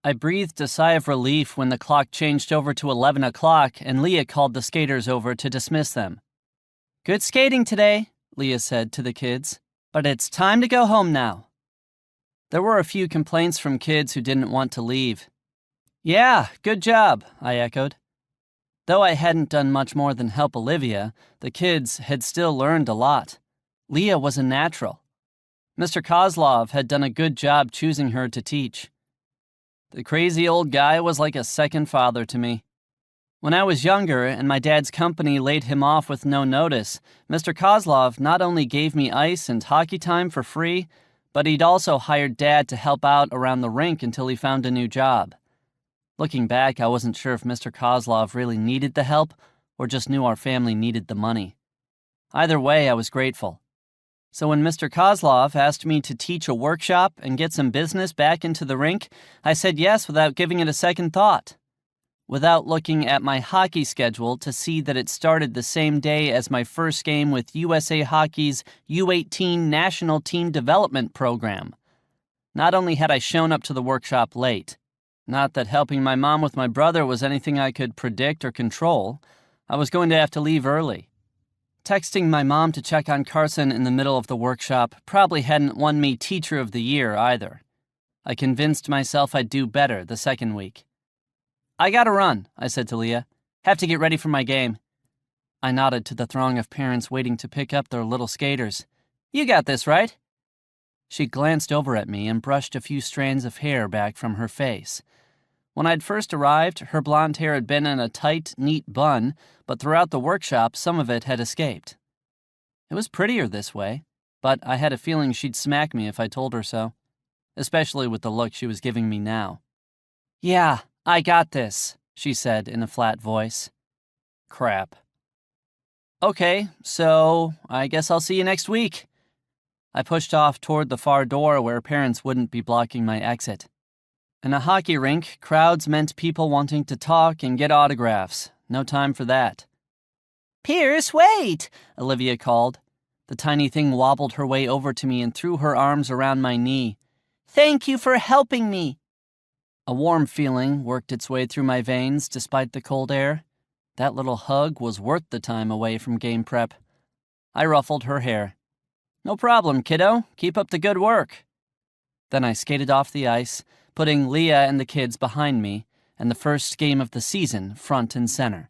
I breathed a sigh of relief when the clock changed over to 11 o'clock and Lia called the skaters over to dismiss them. "Good skating today," Lia said to the kids, "but it's time to go home now." There were a few complaints from kids who didn't want to leave. "Yeah, good job," I echoed. Though I hadn't done much more than help Olivia, the kids had still learned a lot. Lia was a natural. Mr. Kozlov had done a good job choosing her to teach. The crazy old guy was like a second father to me. When I was younger and my dad's company laid him off with no notice, Mr. Kozlov not only gave me ice and hockey time for free, but he'd also hired Dad to help out around the rink until he found a new job. Looking back, I wasn't sure if Mr. Kozlov really needed the help or just knew our family needed the money. Either way, I was grateful. So when Mr. Kozlov asked me to teach a workshop and get some business back into the rink, I said yes without giving it a second thought. Without looking at my hockey schedule to see that it started the same day as my first game with USA Hockey's U18 National Team Development Program. Not only had I shown up to the workshop late, not that helping my mom with my brother was anything I could predict or control, I was going to have to leave early. Texting my mom to check on Carson in the middle of the workshop probably hadn't won me Teacher of the Year either. I convinced myself I'd do better the second week. "I gotta run," I said to Lia. "Have to get ready for my game." I nodded to the throng of parents waiting to pick up their little skaters. "You got this, right?" She glanced over at me and brushed a few strands of hair back from her face. When I'd first arrived, her blonde hair had been in a tight, neat bun, but throughout the workshop, some of it had escaped. It was prettier this way, but I had a feeling she'd smack me if I told her so, especially with the look she was giving me now. "Yeah, I got this," she said in a flat voice. Crap. "Okay, so I guess I'll see you next week." I pushed off toward the far door where parents wouldn't be blocking my exit. In a hockey rink, crowds meant people wanting to talk and get autographs. No time for that. "Pierce, wait!" Olivia called. The tiny thing wobbled her way over to me and threw her arms around my knee. "Thank you for helping me." A warm feeling worked its way through my veins despite the cold air. That little hug was worth the time away from game prep. I ruffled her hair. "No problem, kiddo. Keep up the good work." Then I skated off the ice, putting Lia and the kids behind me, and the first game of the season front and center.